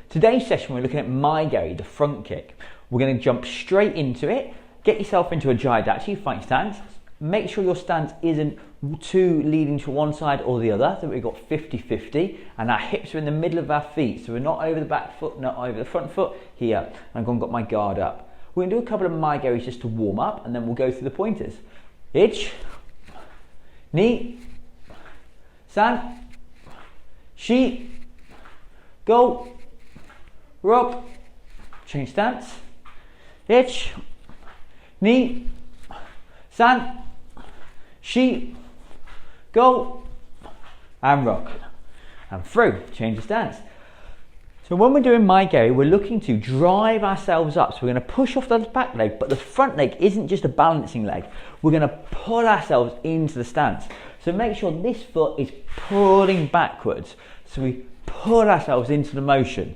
Today's session we're looking at Mae Geri, the front kick. We're going to jump straight into it. Get yourself into a Jaidachi fighting stance. Make sure your stance isn't too leaning to one side or the other, so we've got 50-50, and our hips are in the middle of our feet, so we're not over the back foot, not over the front foot, here. And I've gone and got my guard up. We're going to do a couple of Mae Geris just to warm up, and then we'll go through the pointers. Ich, ni, san, shi, go, rock, change stance. Ich, ni, san, shi, go, and rock, and through, change the stance. So when we're doing Mae Geri, we're looking to drive ourselves up. So we're going to push off the back leg, but the front leg isn't just a balancing leg. We're going to pull ourselves into the stance. So make sure this foot is pulling backwards. So we pull ourselves into the motion.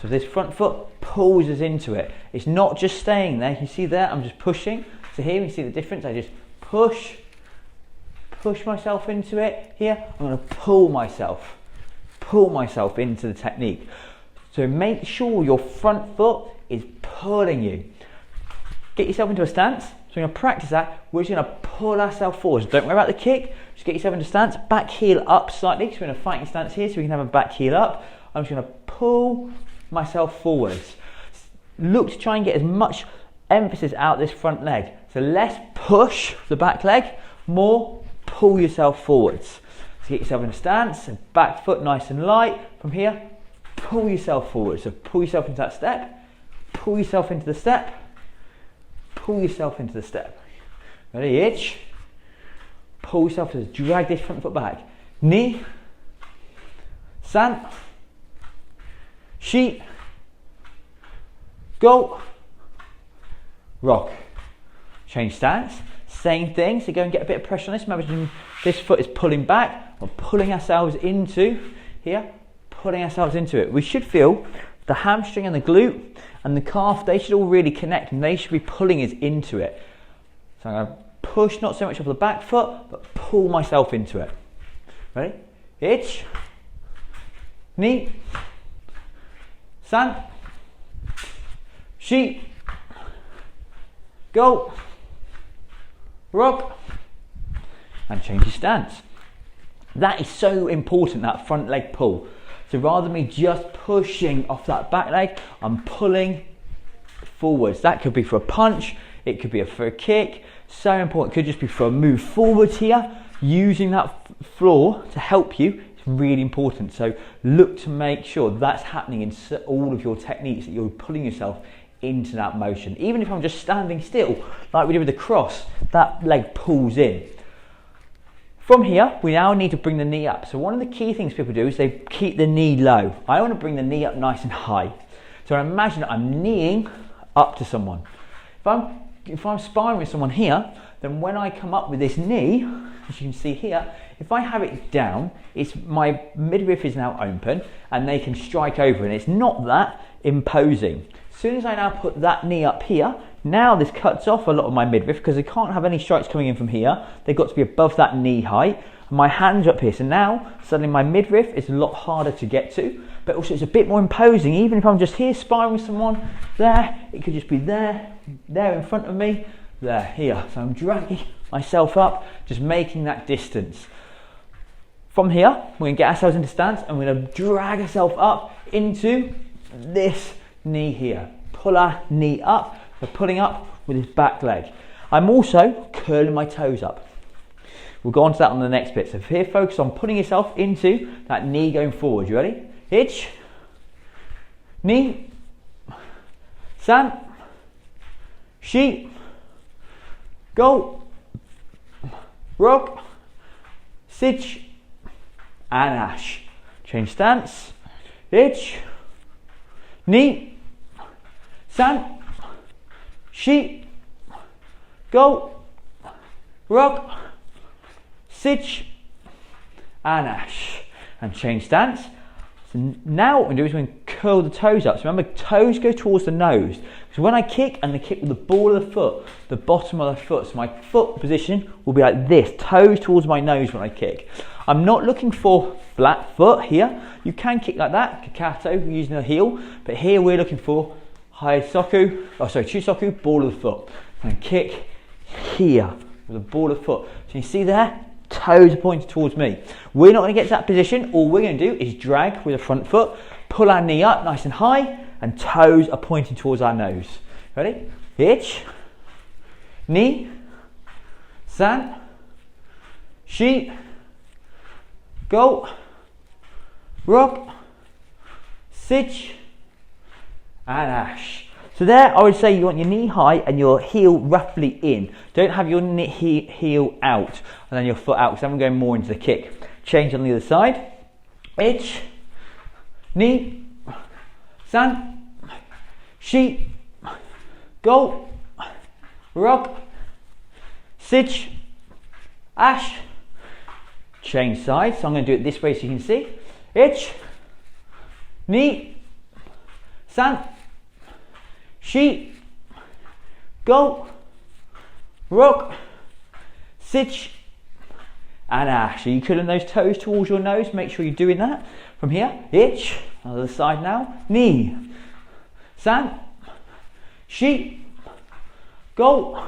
So this front foot pulls us into it. It's not just staying there. You see there, I'm just pushing. So here you see the difference. I just push myself into it. Here, I'm going to pull myself into the technique. So make sure your front foot is pulling you. Get yourself into a stance. So we're going to practice that. We're just going to pull ourselves forwards. Don't worry about the kick. Just get yourself into stance. Back heel up slightly. So we're in a fighting stance here, so we can have a back heel up. I'm just going to pull myself forwards. Look to try and get as much emphasis out this front leg. So less push the back leg, more pull yourself forwards. So get yourself in a stance, so back foot nice and light. From here, pull yourself forward. So pull yourself into that step, pull yourself into the step, pull yourself into the step. Ready? Ich. Pull yourself to drag this front foot back. Ni, san, shi, go, rock. Change stance. Same thing, so go and get a bit of pressure on this. Imagine this foot is pulling back, or pulling ourselves into here, pulling ourselves into it. We should feel the hamstring and the glute and the calf, they should all really connect and they should be pulling us into it. So I'm going to push not so much off the back foot, but pull myself into it. Ready? Ich, ni, san, shi, go, rock, and change your stance. That is so important, that front leg pull. So rather than me just pushing off that back leg, I'm pulling forwards. That could be for a punch, it could be for a kick. So important, it could just be for a move forwards here. Using that floor to help you is really important. So look to make sure that's happening in all of your techniques, that you're pulling yourself into that motion. Even if I'm just standing still, like we did with the cross, that leg pulls in. From here, we now need to bring the knee up. So one of the key things people do is they keep the knee low. I want to bring the knee up nice and high. So imagine I'm kneeing up to someone. If I'm sparring with someone here, then when I come up with this knee, as you can see here, if I have it down, my midriff is now open and they can strike over, and it's not that imposing. As soon as I now put that knee up here, now this cuts off a lot of my midriff because I can't have any strikes coming in from here. They've got to be above that knee height. And my hands are up here, so now suddenly my midriff is a lot harder to get to, but also it's a bit more imposing. Even if I'm just here sparring with someone, there, it could just be there in front of me, there, here. So I'm dragging myself up, just making that distance. From here, we're going to get ourselves into stance and we're going to drag ourselves up into this knee here. Pull our knee up, so pulling up with his back leg. I'm also curling my toes up. We'll go on to that on the next bit. So here, focus on putting yourself into that knee going forward. You ready? Ich, ni, san, shi, go, rock, sich, and ash. Change stance. Ich, ni, san, shi, go, rock, sich, and ash. And change stance. So now what we're going to do is we're going to curl the toes up. So remember, toes go towards the nose. So when I kick, and the kick with the ball of the foot, the bottom of the foot. So my foot position will be like this, toes towards my nose when I kick. I'm not looking for flat foot here. You can kick like that, kakato, using the heel. But here we're looking for chusoku, ball of the foot. And kick here with the ball of the foot. So you see there? Toes are pointed towards me. We're not going to get to that position. All we're going to do is drag with the front foot, pull our knee up nice and high, and toes are pointing towards our nose. Ready? Ich, ni, san, shi, go, rock, sich, and ash. So there, I would say you want your knee high and your heel roughly in. Don't have your heel out and then your foot out, because then we're going more into the kick. Change on the other side. Ich, ni, san, shi, go, rock, sich, ash. Change sides. So I'm going to do it this way so you can see. Ich, ni, san, shi, go, rock, sich, and ash. So you curling those toes towards your nose. Make sure you're doing that. From here, ich, other side now, ni, san, shi, go,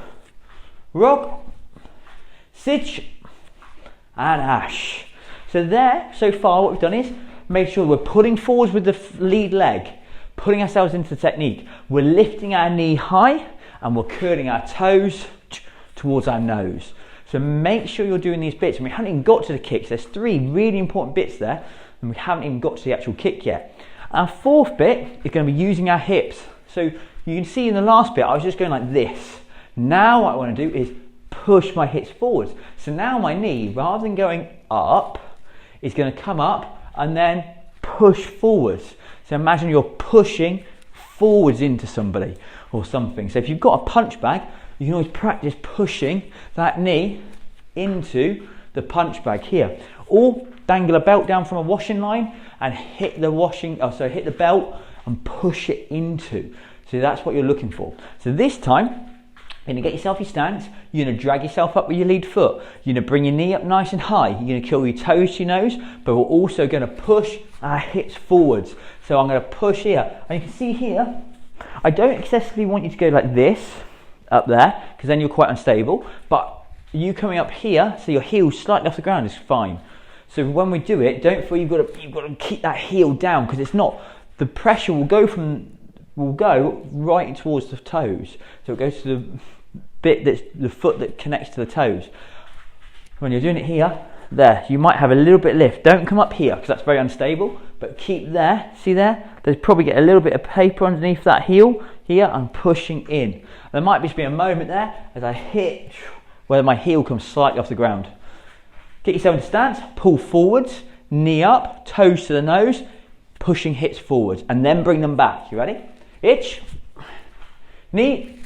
rock, sich, and ash. So there, so far what we've done is make sure we're pulling forwards with the lead leg, putting ourselves into the technique. We're lifting our knee high and we're curling our toes towards our nose. So make sure you're doing these bits. And we haven't even got to the kicks. There's 3 really important bits there and we haven't even got to the actual kick yet. Our 4th bit is going to be using our hips. So you can see in the last bit I was just going like this. Now what I want to do is push my hips forwards. So now my knee, rather than going up, is going to come up and then push forwards. So imagine you're pushing forwards into somebody or something. So if you've got a punch bag, you can always practice pushing that knee into the punch bag here. Or dangle a belt down from a washing line and hit the belt and push it into. So that's what you're looking for. So this time, you're going to get yourself your stance, you're going to drag yourself up with your lead foot, you're going to bring your knee up nice and high, you're going to curl your toes to your nose, but we're also going to push our hips forwards. So I'm going to push here, and you can see here, I don't excessively want you to go like this, up there, because then you're quite unstable, but you coming up here, so your heel's slightly off the ground is fine. So when we do it, don't feel you've got to keep that heel down, because it's not, the pressure will go right towards the toes. So it goes to the bit that's the foot that connects to the toes. When you're doing it here, there, you might have a little bit of lift. Don't come up here because that's very unstable, but keep there. See there? There's probably get a little bit of paper underneath that heel here. I'm pushing in. There might just be a moment there as I hit where my heel comes slightly off the ground. Get yourself into stance, pull forwards, knee up, toes to the nose, pushing hips forwards, and then bring them back. You ready? Ich, ni,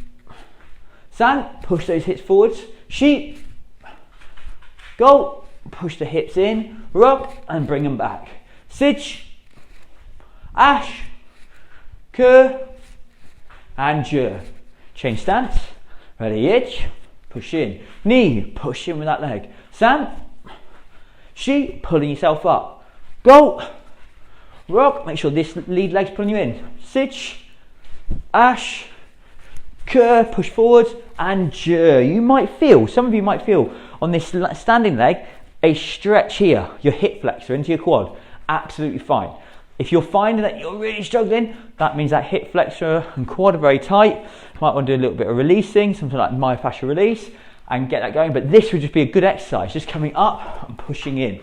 san, push those hips forwards, shi, go, push the hips in, rock, and bring them back. Sich, ash, ke, and je. Change stance. Ready, ich, push in, ni, push in with that leg, san, shi, pulling yourself up, go, rock, make sure this lead leg's pulling you in, sich, ash, ke, push forwards, and je. You might feel, some of you might feel on this standing leg a stretch here, your hip flexor into your quad. Absolutely fine. If you're finding that you're really struggling, that means that hip flexor and quad are very tight. You might want to do a little bit of releasing, something like myofascial release, and get that going. But this would just be a good exercise, just coming up and pushing in.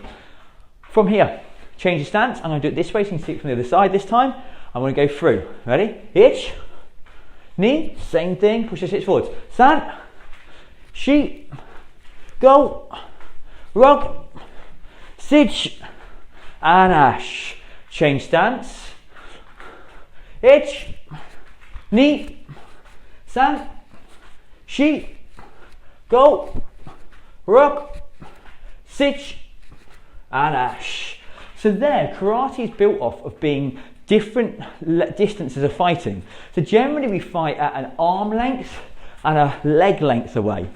From here, change your stance. I'm going to do it this way so you can see it from the other side this time. I'm going to go through. Ready? Ich, ni, same thing, push the hips forwards. San, shi, go, rock, sich, and ash. Change stance. Ich, ni, san, shi, go, rock, sich, and ash. So there, karate is built off of being different distances of fighting. So generally we fight at an arm length and a leg length away.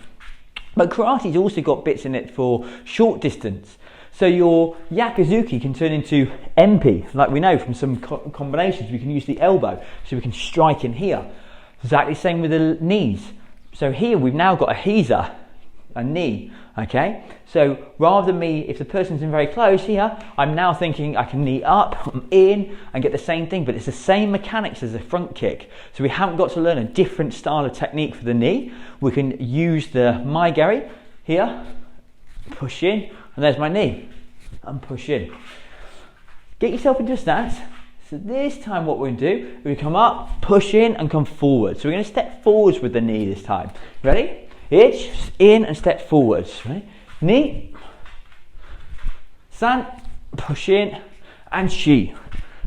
But karate's also got bits in it for short distance. So your yakizuki can turn into MP, like we know from some combinations. We can use the elbow, so we can strike in here. Exactly the same with the knees. So here we've now got a hiza, a knee, okay? So rather than me, if the person's in very close here, I'm now thinking I can knee up, I'm in, and get the same thing, but it's the same mechanics as a front kick. So we haven't got to learn a different style of technique for the knee. We can use the Mae Geri here, push in, and there's my knee, and push in. Get yourself into a stance. So this time what we're going to do, we come up, push in, and come forward. So we're going to step forwards with the knee this time. Ready? Ich, in, and step forwards. Right? Knee, san, push in, and shi.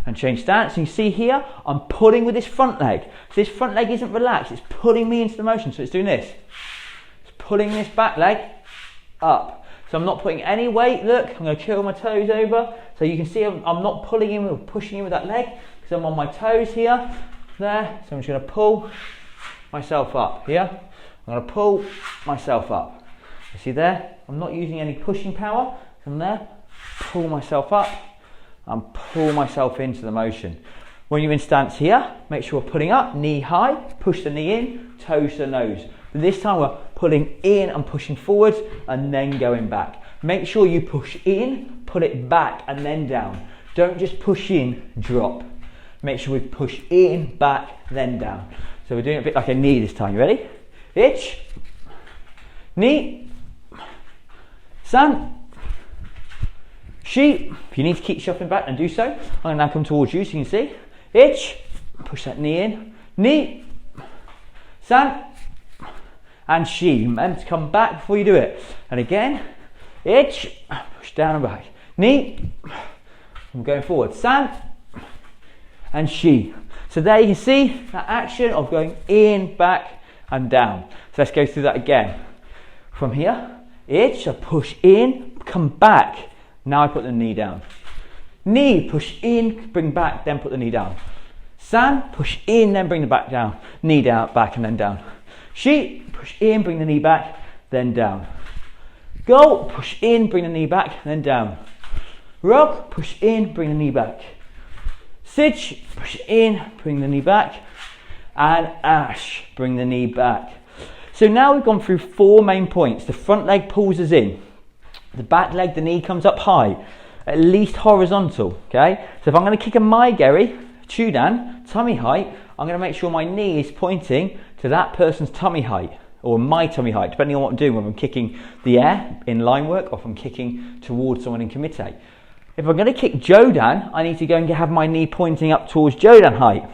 And change stance. And you see here, I'm pulling with this front leg. So this front leg isn't relaxed, it's pulling me into the motion. So it's doing this. It's pulling this back leg up. So I'm not putting any weight. Look, I'm going to curl my toes over. So you can see I'm not pulling in or pushing in with that leg because I'm on my toes here, there. So I'm just going to pull myself up here. I'm going to pull myself up. You see there? I'm not using any pushing power. So I'm there, pull myself up and pull myself into the motion. When you're in stance here, make sure we're pulling up, knee high, push the knee in, toes to the nose. But this time we're pulling in and pushing forwards and then going back. Make sure you push in, pull it back and then down. Don't just push in, drop. Make sure we push in, back, then down. So we're doing it a bit like a knee this time. You ready? Ich, knee, san, shi. If you need to keep shuffling back and do so, I'm going to now come towards you so you can see. Ich, push that knee in, knee, san, and shi. Remember to come back before you do it. And again, ich, push down and back. Knee, I'm going forward. San, and shi. So there you can see that action of going in, back, and down. So let's go through that again. From here, ich, I push in, come back. Now I put the knee down. Knee, push in, bring back, then put the knee down. San, push in, then bring the back down. Knee down, back, and then down. Shi, push in, bring the knee back, then down. Go, push in, bring the knee back, then down. Rug, push in, bring the knee back. Sich, push in, bring the knee back. And ash, bring the knee back. So now we've gone through 4 main points. The front leg pulls us in. The back leg, the knee comes up high, at least horizontal, okay? So if I'm going to kick a Mae Geri, Chudan, tummy height, I'm going to make sure my knee is pointing to that person's tummy height, or my tummy height, depending on what I'm doing, whether I'm kicking the air in line work or if I'm kicking towards someone in kumite. If I'm going to kick Jodan, I need to go and have my knee pointing up towards Jodan height.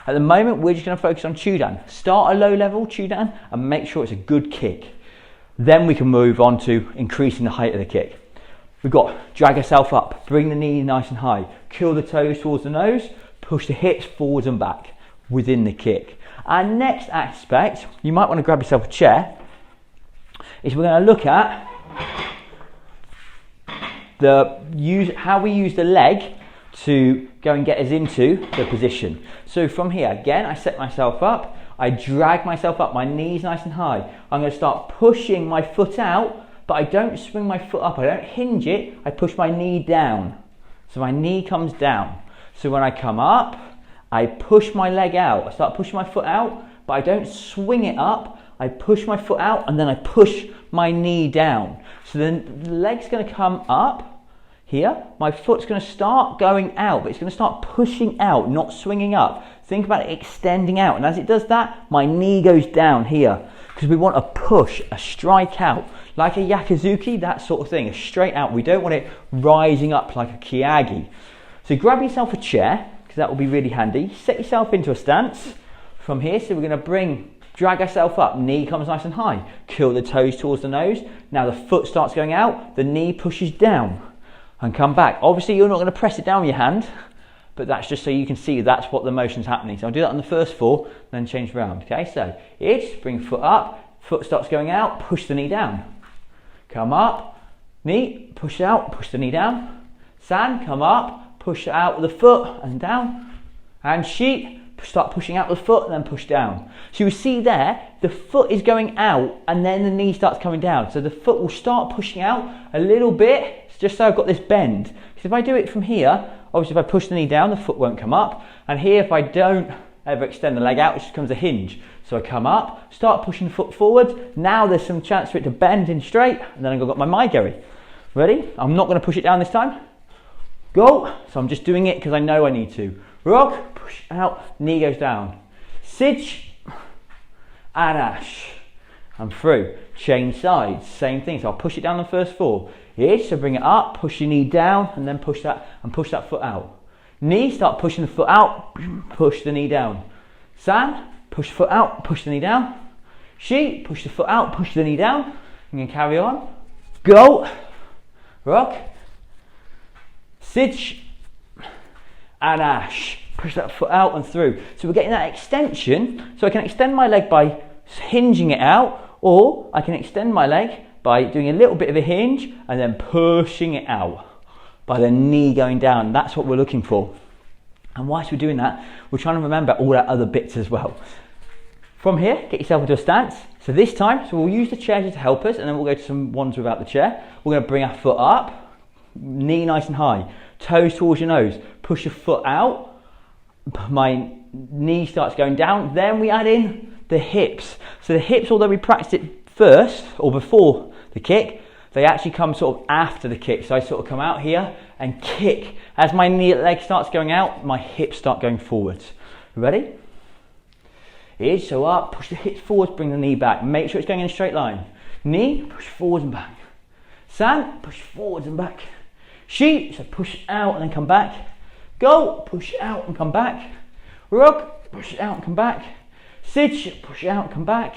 At the moment, we're just going to focus on Chudan. Start a low level Chudan and make sure it's a good kick. Then we can move on to increasing the height of the kick. We've got drag yourself up, bring the knee nice and high, curl the toes towards the nose, push the hips forwards and back within the kick. Our next aspect, you might want to grab yourself a chair, is we're going to look at how we use the leg to go and get us into the position. So from here, again, I set myself up, I drag myself up, my knees nice and high. I'm going to start pushing my foot out, but I don't swing my foot up, I don't hinge it, I push my knee down. So my knee comes down. So when I come up, I push my leg out. I start pushing my foot out, but I don't swing it up. I push my foot out and then I push my knee down. So then the leg's going to come up here. My foot's going to start going out, but it's going to start pushing out, not swinging up. Think about it extending out. And as it does that, my knee goes down here because we want a push, a strike out. Like a yakizuki, that sort of thing, a straight out. We don't want it rising up like a kiagi. So grab yourself a chair, because that will be really handy. Set yourself into a stance from here. So we're going to drag ourselves up. Knee comes nice and high. Curl the toes towards the nose. Now the foot starts going out. The knee pushes down and come back. Obviously, you're not going to press it down with your hand, but that's just so you can see that's what the motion's happening. So I'll do that on the first 4, then change around. Okay, so it's bring foot up. Foot starts going out. Push the knee down. Come up. Knee, push out. Push the knee down. San, come up. Push out with the foot and down, and sheet. Start pushing out the foot and then push down. So you see there, the foot is going out and then the knee starts coming down. So the foot will start pushing out a little bit, just so I've got this bend. Because if I do it from here, obviously if I push the knee down, the foot won't come up. And here, if I don't ever extend the leg out, it just becomes a hinge. So I come up, start pushing the foot forward. Now there's some chance for it to bend in straight, and then I've got my Mae Geri. Ready? I'm not going to push it down this time. Go. So I'm just doing it because I know I need to. Rock, push out, knee goes down. Sitch, and ash. I'm through. Change sides, same thing. So I'll push it down the first four. Here, so bring it up, push your knee down, and then push that foot out. Knee, start pushing the foot out, push the knee down. San, push the foot out, push the knee down. She, push the foot out, push the knee down. You can carry on. Go. Rock. Sitch. And ash. Push that foot out and through. So we're getting that extension. So I can extend my leg by hinging it out, or I can extend my leg by doing a little bit of a hinge and then pushing it out by the knee going down. That's what we're looking for. And whilst we're doing that, we're trying to remember all our other bits as well. From here, get yourself into a stance. So this time, we'll use the chair to help us, and then we'll go to some ones without the chair. We're going to bring our foot up, knee nice and high, toes towards your nose, push your foot out, my knee starts going down, then we add in the hips. So the hips, although we practiced it first or before the kick, they actually come sort of after the kick. So I sort of come out here and kick. As my leg starts going out, my hips start going forwards. Ready? Here, so up, push the hips forwards, bring the knee back. Make sure it's going in a straight line. Knee, push forwards and back. San, push forwards and back. She, so push out and then come back. Go, push out and come back. Rock, push out and come back. Sitch, push out and come back.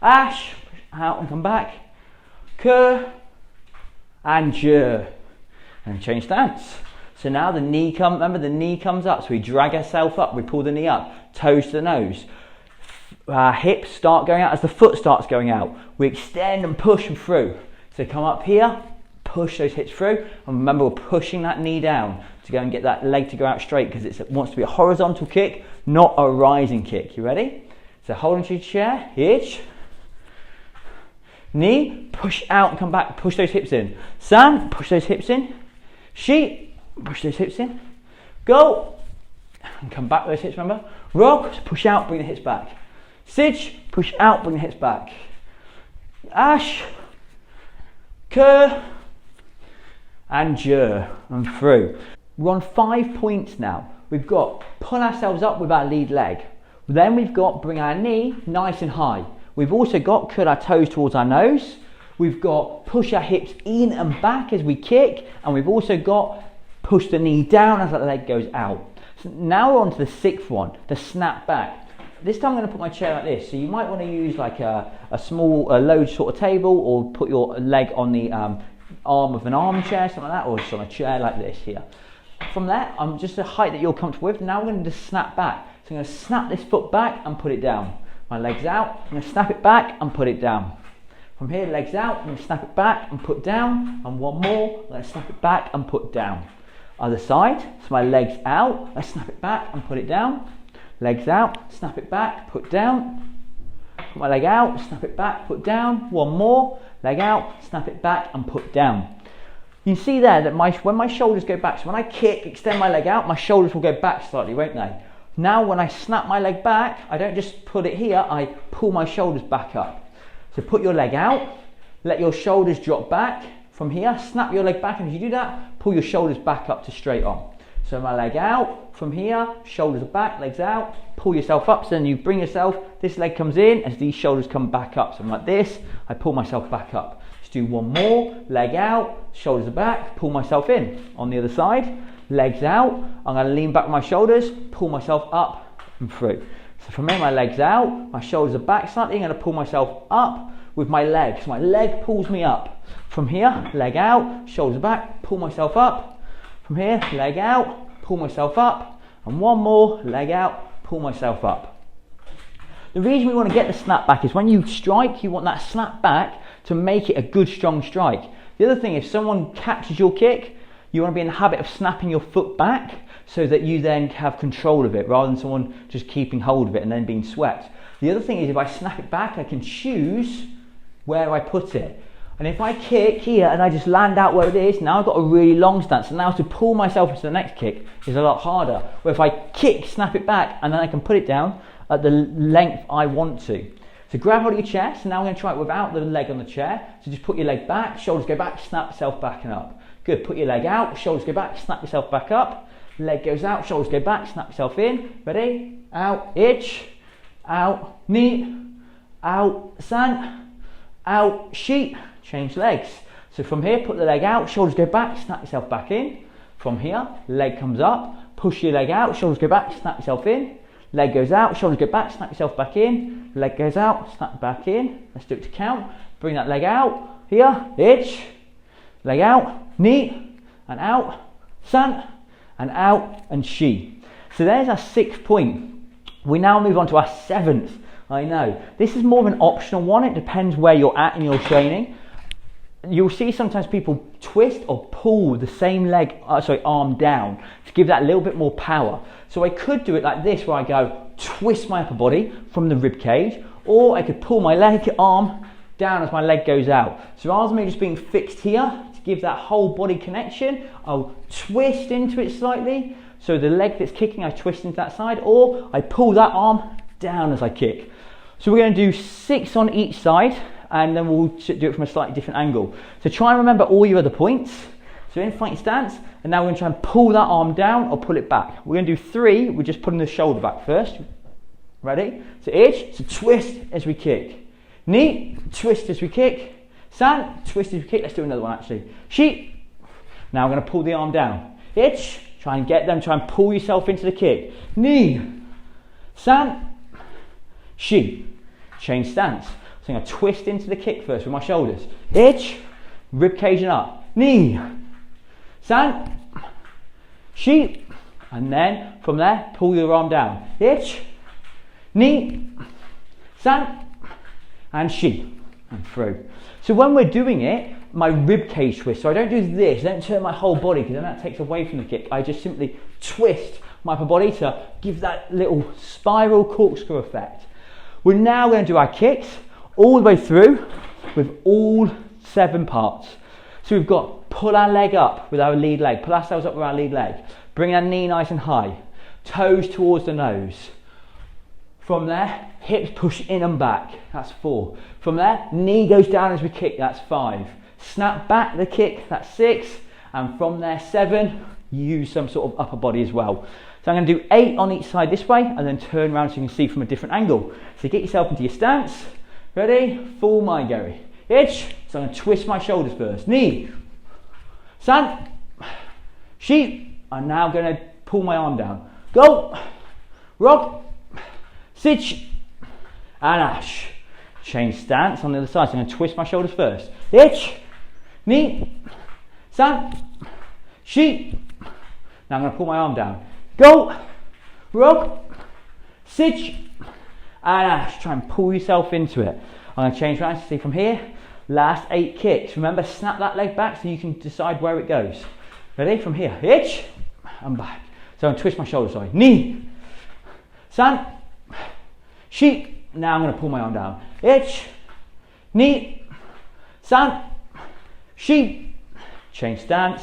Ash, push out and come back. Kerr, and jer. And change stance. So now the knee comes, remember the knee comes up, so we drag ourselves up, we pull the knee up, toes to the nose. Our hips start going out as the foot starts going out. We extend and push them through. So come up here, push those hips through, and remember we're pushing that knee down to go and get that leg to go out straight, because it wants to be a horizontal kick, not a rising kick. You ready? So hold onto your chair, hitch. Knee, push out and come back, push those hips in. San, push those hips in. She, push those hips in. Go, and come back with those hips, remember? Rock, push out, bring the hips back. Sitch, push out, bring the hips back. Ash, kerr, and jer, and through. We're on 5 points now. We've got pull ourselves up with our lead leg. Then we've got bring our knee nice and high. We've also got curl our toes towards our nose. We've got push our hips in and back as we kick. And we've also got push the knee down as that leg goes out. So now we're on to the 6th one, the snap back. This time I'm going to put my chair like this. So you might want to use like a small low sort of table, or put your leg on the arm of an armchair, something like that, or just on a chair like this here. From there, I'm just a height that you're comfortable with. Now we're going to just snap back. So I'm going to snap this foot back and put it down. My legs out, I'm going to snap it back and put it down. From here, legs out, I'm going to snap it back and put down. And one more, I'm going to snap it back and put down. Other side, so my legs out, I snap it back and put it down. Legs out, snap it back, put down. Put my leg out, snap it back, put down. One more, leg out, snap it back and put down. You see there that when my shoulders go back, so when I kick, extend my leg out, my shoulders will go back slightly, won't they? Now when I snap my leg back, I don't just put it here, I pull my shoulders back up. So put your leg out, let your shoulders drop back. From here, snap your leg back, and as you do that, pull your shoulders back up to straight on. So my leg out, from here, shoulders are back, legs out, pull yourself up, so then you bring yourself, this leg comes in as these shoulders come back up. So I'm like this, I pull myself back up. Let's do one more, leg out, shoulders are back, pull myself in. On the other side, legs out, I'm going to lean back my shoulders, pull myself up and through. So from here, my legs out, my shoulders are back slightly, I'm going to pull myself up with my leg. So my leg pulls me up. From here, leg out, shoulders back, pull myself up. From here, leg out, pull myself up. And one more, leg out, pull myself up. The reason we want to get the snap back is when you strike, you want that snap back to make it a good strong strike. The other thing, if someone catches your kick, you want to be in the habit of snapping your foot back so that you then have control of it rather than someone just keeping hold of it and then being swept. The other thing is if I snap it back, I can choose where I put it. And if I kick here and I just land out where it is, now I've got a really long stance. So now to pull myself into the next kick is a lot harder. Where if I kick, snap it back, and then I can put it down at the length I want to. So grab hold of your chest. Now I'm going to try it without the leg on the chair. So just put your leg back, shoulders go back, snap yourself back and up. Good, put your leg out, shoulders go back, snap yourself back up. Leg goes out, shoulders go back, snap yourself in. Ready? Out, itch. Out, knee. Out, san. Out, sheet. Change legs. So from here, put the leg out, shoulders go back, snap yourself back in. From here, leg comes up, push your leg out, shoulders go back, snap yourself in. Leg goes out, shoulders go back, snap yourself back in. Leg goes out, snap back in. Let's do it to count. Bring that leg out, here, itch. Leg out, knee, and out, san, and out, and she. So there's our 6th point. We now move on to our 7th. I know, this is more of an optional one. It depends where you're at in your training. You'll see sometimes people twist or pull the same arm down to give that a little bit more power. So I could do it like this, where I go twist my upper body from the rib cage, or I could pull my arm down as my leg goes out. So rather than me just being fixed here to give that whole body connection, I'll twist into it slightly. So the leg that's kicking, I twist into that side, or I pull that arm down as I kick. So we're going to do 6 on each side, and then we'll do it from a slightly different angle. So try and remember all your other points. So in fighting stance, and now we're going to try and pull that arm down or pull it back. We're going to do 3, we're just putting the shoulder back first. Ready? So itch, so twist as we kick. Knee, twist as we kick. San, twist as we kick. Let's do another one actually. Sheet. Now we're going to pull the arm down. Itch, try and get them, try and pull yourself into the kick. Knee, san, sheet. Change stance. So I'm going to twist into the kick first with my shoulders. Itch, rib cage and up. Knee, san, sheet, and then from there, pull your arm down. Itch, knee, san, and sheet, and through. So when we're doing it, my rib cage twist, so I don't do this, I don't turn my whole body because then that takes away from the kick. I just simply twist my upper body to give that little spiral corkscrew effect. We're now going to do our kicks all the way through with all 7 parts. So we've got pull our leg up with our lead leg, pull ourselves up with our lead leg, bring our knee nice and high, toes towards the nose. From there, hips push in and back, that's 4. From there, knee goes down as we kick, that's 5. Snap back the kick, that's 6. And from there, 7, use some sort of upper body as well. So I'm going to do 8 on each side this way and then turn around so you can see from a different angle. So get yourself into your stance. Ready? Full Mae Geri. Itch. So I'm going to twist my shoulders first. Knee. San. Sheet. I'm now going to pull my arm down. Go. Rock. Sitch. And ash. Change stance on the other side. So I'm going to twist my shoulders first. Itch. Knee. San. Sheet. Now I'm going to pull my arm down. Go. Rock. Sitch. And ash. Try and pull yourself into it. I'm going to change around to see from here. Last 8 kicks. Remember, snap that leg back so you can decide where it goes. Ready? From here. Itch. And back. So I'm going to twist my shoulder, sorry. Knee. San. Sheet. Now I'm going to pull my arm down. Itch. Knee. San. Sheet. Change stance.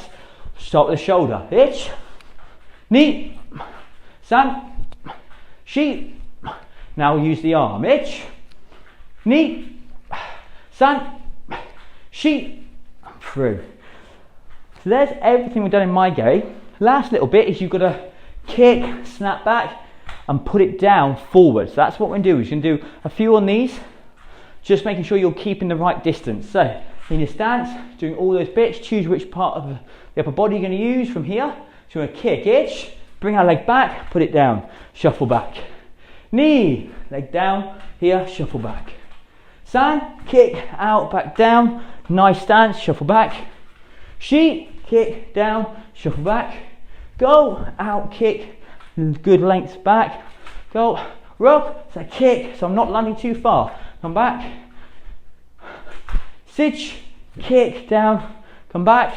Start with the shoulder. Itch. Knee. San. Sheet. Now we'll use the arm. Itch. Knee. San. Sheet. Through. So there's everything we've done in Mae Geri. Last little bit is you've got to kick, snap back, and put it down forward. So that's what we're going to do. We're going to do a few on these, just making sure you're keeping the right distance. So in your stance, doing all those bits, choose which part of the upper body you're going to use from here. So we're going to kick, itch, bring our leg back, put it down, shuffle back. Knee, leg down, here, shuffle back. San, kick, out, back down, nice stance, shuffle back. Sheet, kick, down, shuffle back. Go, out, kick, good length back. Go, rock, so kick, so I'm not landing too far. Come back. Sitch, kick, down, come back.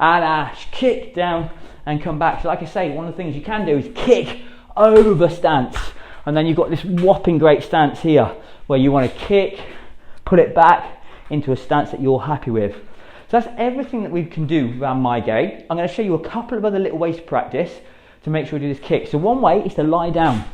and kick down and come back. So like I say, one of the things you can do is kick over stance, and then you've got this whopping great stance here where you want to kick, put it back into a stance that you're happy with. So that's everything that we can do around Mae Geri. I'm going to show you a couple of other little ways to practice to make sure we do this kick. So one way is to lie down.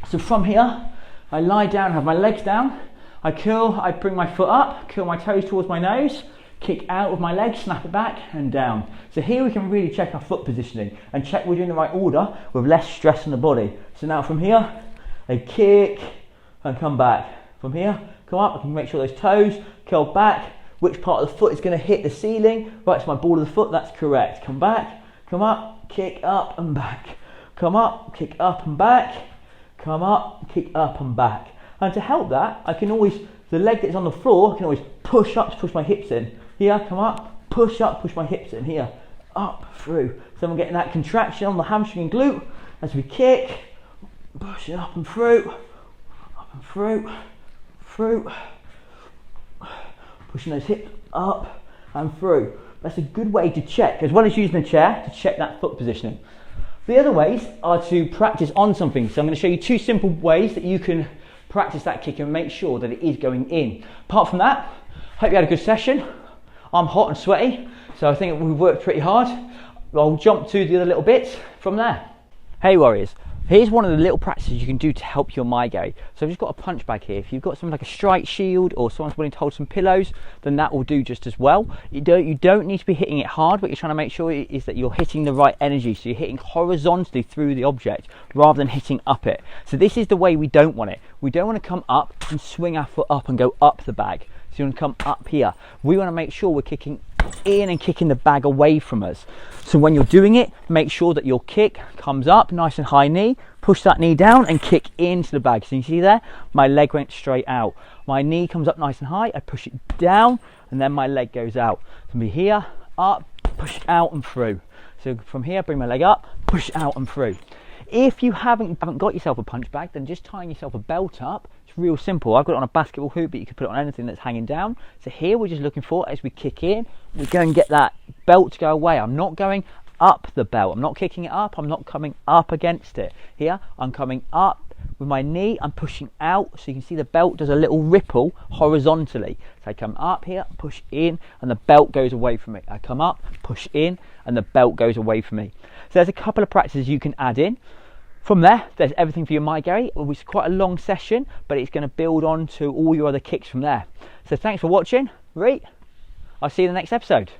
So from here, I lie down, have my legs down, I curl, I bring my foot up, curl my toes towards my nose, kick out with my legs, snap it back and down. So here we can really check our foot positioning and check we're doing the right order with less stress on the body. So now from here, I kick and come back. From here, come up, I can make sure those toes curl back. Which part of the foot is going to hit the ceiling? Right to my ball of the foot, that's correct. Come back, come up, kick up and back. Come up, kick up and back. Come up, kick up and back. And to help that, I can always, the leg that's on the floor, I can always push up to push my hips in. Here, come up, push up, push my hips in. Here, up, through. So I'm getting that contraction on the hamstring and glute as we kick, push it up and through, through. Pushing those hips up and through. That's a good way to check, as well as using the chair, to check that foot positioning. The other ways are to practice on something. So I'm going to show you two simple ways that you can practice that kick and make sure that it is going in. Apart from that, hope you had a good session. I'm hot and sweaty, so I think we've worked pretty hard. I'll jump to the other little bits from there. Hey warriors, here's one of the little practices you can do to help your Mae Geri. So I've just got a punch bag here. If you've got something like a strike shield or someone's willing to hold some pillows, then that will do just as well. You don't need to be hitting it hard. What you're trying to make sure is that you're hitting the right energy. So you're hitting horizontally through the object rather than hitting up it. So this is the way we don't want it. We don't want to come up and swing our foot up and go up the bag. So you want to come up here. We want to make sure we're kicking in and kicking the bag away from us. So when you're doing it, make sure that your kick comes up nice and high knee, push that knee down and kick into the bag. So you see there, my leg went straight out. My knee comes up nice and high, I push it down and then my leg goes out. So be here, up, push out and through. So from here, bring my leg up, push out and through. If you haven't got yourself a punch bag, then just tying yourself a belt up. It's real simple. I've got it on a basketball hoop, but you could put it on anything that's hanging down. So here we're just looking for, as we kick in, we go and get that belt to go away. I'm not going up the belt. I'm not kicking it up. I'm not coming up against it. Here, I'm coming up with my knee. I'm pushing out. So you can see the belt does a little ripple horizontally. So I come up here, push in, and the belt goes away from me. I come up, push in, and the belt goes away from me. So there's a couple of practices you can add in. From there, there's everything for your Mae Geri. It was quite a long session, but it's going to build on to all your other kicks from there. So thanks for watching. I'll see you in the next episode.